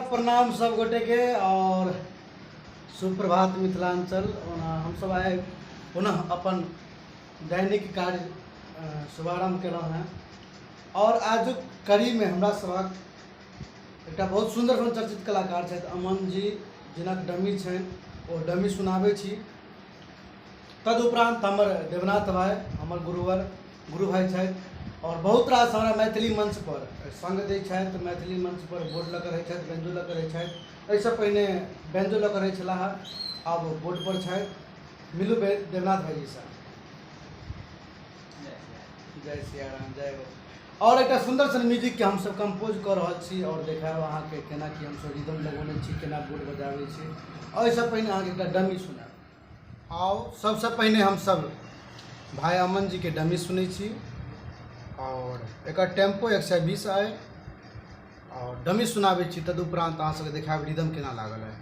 प्रणाम सब गोटे के और सुप्रभात मिथिलांचल। हम सब आए पुनः अपन दैनिक कार्य शुभारंभ केलहुँ हैं और आज कड़ी में हमरा सबक एक बहुत सुंदर चर्चित कलाकार छथि अमन जी, जिनक डमी छनि ओ डमी सुनाबै छी। तदुपरांत हमर देवनाथ भाई हमर गुरु भाई छथि और बहुत रास हमारा मैथिली मंच पर संग दै छथि। मैथिली मंच पर बोर्ड लग रहै छथि, बेंजो लग रहै छथि। एहिसँ पहिने बेंजो लग रहै छलाह, अब बोर्ड पर छथि। मिलू देवनाथ भाई जी से। जय सिया राम, जय हो। और एक सुंदर सन म्यूजिक के हम सब कंपोज कर रहल छी और देखायब अहाँ के केना कि हम सब रिदम लगौने छी, केना बोर्ड बजाबै छी। और एहिसँ पहिने अहाँ के एकटा डमी सुनायब। आओ सबसे पहिने हम सब भाई अमन जी के डमी सुनै छी और एक टेम्पो 120 आए और डमी सुनाबै छी। तदुपरांत अहाँ सबके देखायब रिदम केना लागल है।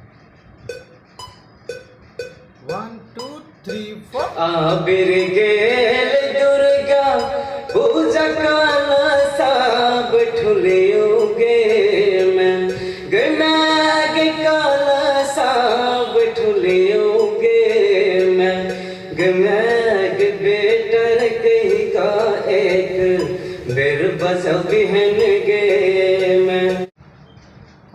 1 2 3 4 आबिर गेल दुर्गा पूजा काला सब ठुलियोगे मैं गनाग काला सब ठुलियोगे मैं गनाग बेटर कहीं का एक बेर बजब बहन गे मैं।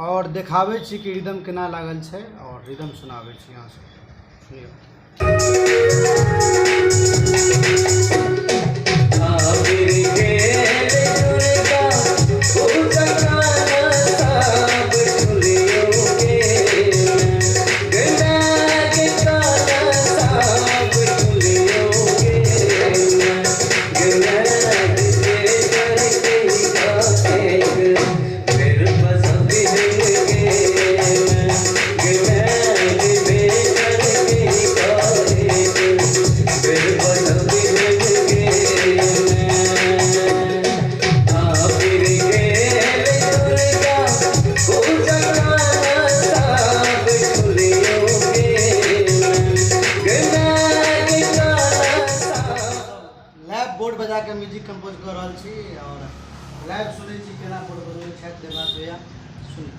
और देखाबै छी कि रिदम केना लागल छै और रिदम सुनाबै छी अहाँ सब सुनियौ। आबिर गेल दुर्गा पूजा काला सब ठुलियोगे गनाग काला सब ठुलियोगे गनाग बेटर कहीं का एक बेर बजब बहन गे मैं गनाग बेटर कहीं का एक बेर बजब बहन गे मैं। आबिर गेल दुर्गा पूजा काला सब ठुलियोगे गनाग काला सब। लाइव बोर्ड बजा के म्यूजिक कंपोज कर रहल छी और लाइव सुनै छी केना बोर्ड बजबै छथि देवनाथ भैया। सुनी।